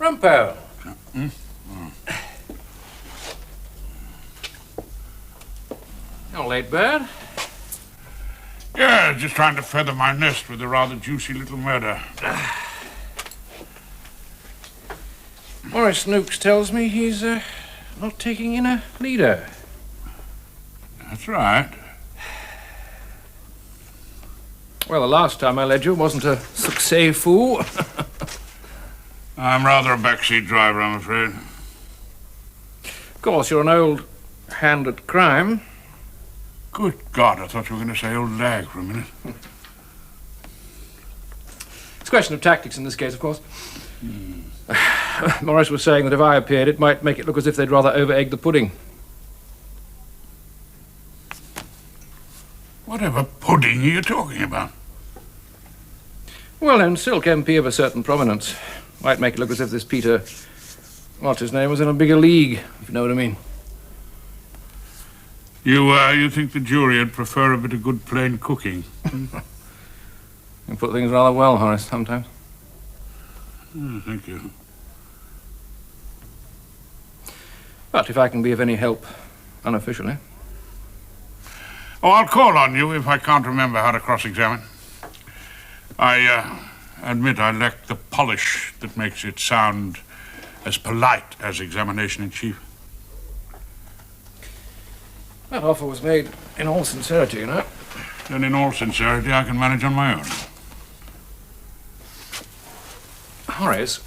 Rumpole. You're late, bird. Yeah, just trying to feather my nest with a rather juicy little murder. Morris Snooks tells me he's not taking in a leader. That's right. Well, the last time I led you wasn't a successful. I'm rather a backseat driver, I'm afraid. Of course, you're an old hand at crime. Good God, I thought you were going to say old lag for a minute. It's a question of tactics in this case, of course. Morris was saying that if I appeared, it might make it look as if they'd rather over-egg the pudding. Whatever pudding are you talking about? Well, then, Silk MP of a certain prominence. Might make it look as if this Peter, what's his name, was in a bigger league, if you know what I mean. You think the jury would prefer a bit of good plain cooking? You put things rather well, Horace, sometimes. Oh, thank you. But if I can be of any help unofficially. Oh, I'll call on you if I can't remember how to cross-examine. I admit I lack the polish that makes it sound as polite as examination-in-chief. That offer was made in all sincerity, you know. Then in all sincerity, I can manage on my own. Horace,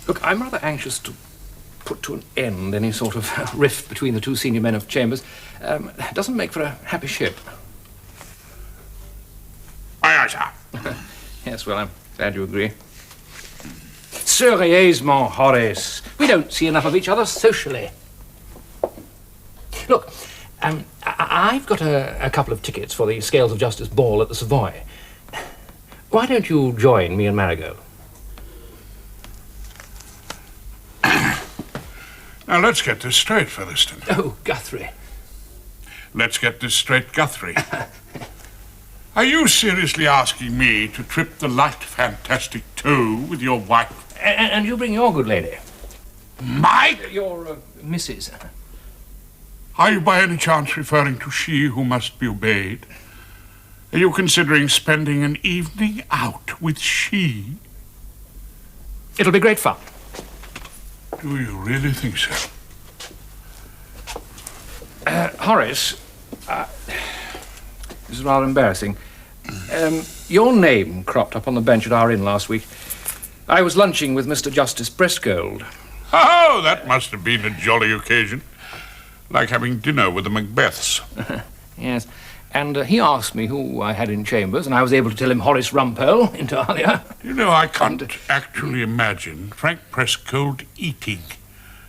look, I'm rather anxious to put to an end any sort of rift between the two senior men of Chambers. It doesn't make for a happy ship. Aye, sir. Yes, well, I'm glad you agree. Seriously, Horace, we don't see enough of each other socially. Look, I've got a couple of tickets for the Scales of Justice ball at the Savoy. Why don't you join me and Marigold? Now, let's get this straight, Featherstone. Oh, Gutherie. Let's get this straight, Gutherie. Are you seriously asking me to trip the light fantastic toe with your wife? And you bring your good lady. Mike? Your missus. Are you by any chance referring to she who must be obeyed? Are you considering spending an evening out with she? It'll be great fun. Do you really think so? Horace, this is rather embarrassing. Your name cropped up on the bench at our inn last week. I was lunching with Mr. Justice Brescold. Oh, that must have been a jolly occasion. Like having dinner with the Macbeths. Yes, and he asked me who I had in Chambers, and I was able to tell him Horace Rumpole, inter alia. You know, I can't actually imagine Frank Brescold eating.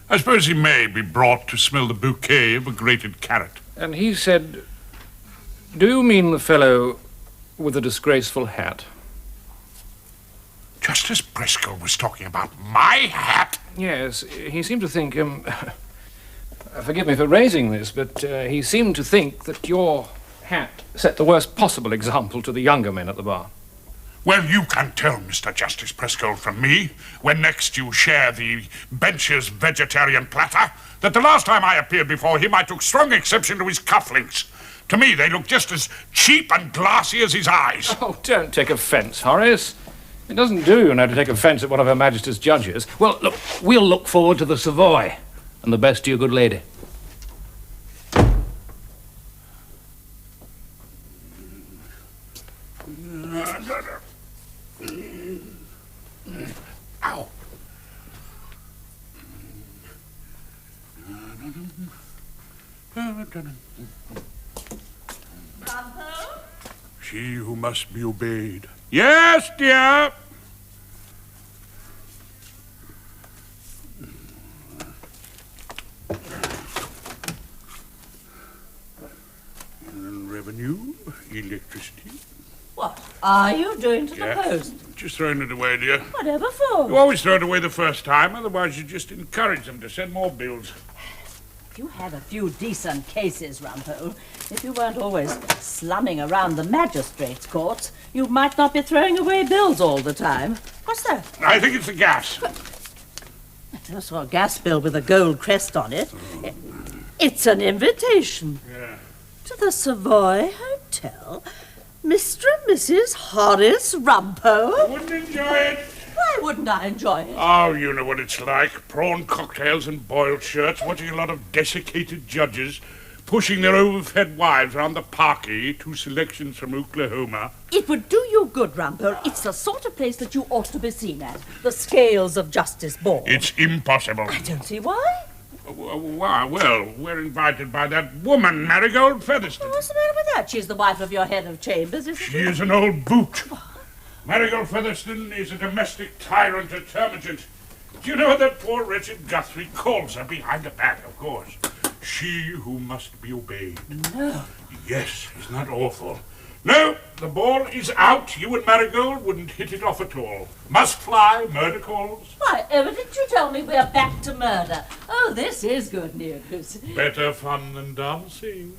I suppose he may be brought to smell the bouquet of a grated carrot. And he said, "Do you mean the fellow with the disgraceful hat?" Justice Brescold was talking about my hat? Yes, he seemed to think, forgive me for raising this, but he seemed to think that your hat set the worst possible example to the younger men at the bar. Well, you can tell Mr. Justice Brescold from me, when next you share the bench's vegetarian platter, that the last time I appeared before him, I took strong exception to his cufflinks. To me, they look just as cheap and glassy as his eyes. Oh, don't take offence, Horace. It doesn't do, you know, to take offence at one of Her Majesty's judges. Well, look, we'll look forward to the Savoy, and the best to your good lady. Ow. She who must be obeyed. Yes, dear. Revenue, electricity. What are you doing to the post? Just throwing it away, dear. Whatever for? You always throw it away the first time, otherwise you just encourage them to send more bills. If you had a few decent cases, Rumpole, if you weren't always slumming around the magistrates' courts, you might not be throwing away bills all the time. What's that? I think it's the gas. I saw a gas bill with a gold crest on it. It's an invitation. Yeah. To the Savoy Hotel. Mr. and Mrs. Horace Rumpole. I wouldn't enjoy it. Why wouldn't I enjoy it? Oh, you know what it's like. Prawn cocktails and boiled shirts, watching a lot of desiccated judges pushing their overfed wives round the parquet, 2 selections from Oklahoma. It would do you good, Rumpole. It's the sort of place that you ought to be seen at. The scales of justice board. It's impossible. I don't see why. Why, well, we're invited by that woman, Marigold Featherstone. What's the matter with that? She's the wife of your head of chambers, isn't she? She is an old boot. Marigold Featherstone is a domestic tyrant and termagant. Do you know what that poor wretched Gutherie calls her behind her back, of course? She who must be obeyed. No. Yes, isn't that awful? No, the ball is out. You and Marigold wouldn't hit it off at all. Must fly, murder calls. Why, Emma, didn't you tell me we're back to murder? Oh, this is good news. Better fun than dancing.